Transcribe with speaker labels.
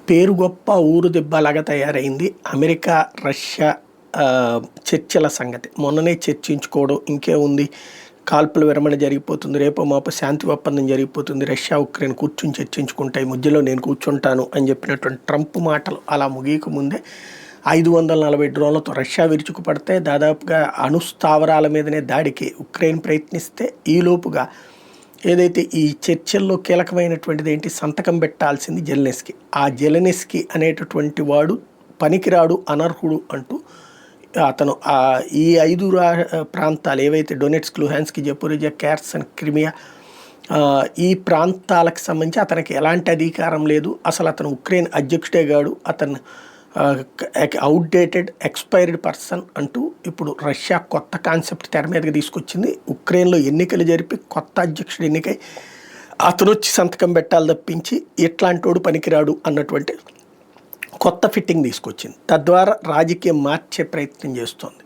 Speaker 1: పేరు గొప్ప ఊరు దెబ్బలాగా తయారైంది అమెరికా రష్యా చర్చల సంగతి. మొన్ననే చర్చించుకోవడం ఇంకేముంది, కాల్పుల విరమణ జరిగిపోతుంది, రేపో మాపో శాంతి ఒప్పందం జరిగిపోతుంది, రష్యా ఉక్రెయిన్ కూర్చుని చర్చించుకుంటాయి, మధ్యలో నేను కూర్చుంటాను అని చెప్పినటువంటి ట్రంప్ మాటలు అలా ముగియక ముందే 540 డ్రోన్లతో రష్యా విరుచుకుపడితే దాదాపుగా అణుస్థావరాల మీదనే దాడికి ఉక్రెయిన్ ప్రయత్నిస్తే ఈలోపుగా ఏదైతే ఈ చర్చల్లో కీలకమైనటువంటిది ఏంటి, సంతకం పెట్టాల్సింది జెలెన్స్కీ. ఆ జెలెన్స్కీ అనేటటువంటి వాడు పనికిరాడు, అనర్హుడు అంటూ అతను ఈ 5 ప్రాంతాలు ఏవైతే డొనెట్స్క్, లుహాన్స్క్, జపోరిజియా, క్యార్సన్, క్రిమియా ఈ ప్రాంతాలకు సంబంధించి అతనికి ఎలాంటి అధికారం లేదు. అసలు అతను ఉక్రెయిన్ అధ్యక్షుడే కాడు, అతను అవుట్డేటెడ్ ఎక్స్పైర్డ్ పర్సన్ అంటూ ఇప్పుడు రష్యా కొత్త కాన్సెప్ట్ తెర మీదకి తీసుకొచ్చింది. ఉక్రెయిన్లో ఎన్నికలు జరిపి కొత్త అధ్యక్షుడు ఎన్నికై అతను వచ్చి సంతకం పెట్టాలి తప్పించి ఇట్లాంటోడు పనికిరాడు అన్నటువంటి కొత్త ఫిట్టింగ్ తీసుకొచ్చింది. తద్వారా రాజకీయం మార్చే ప్రయత్నం చేస్తోంది.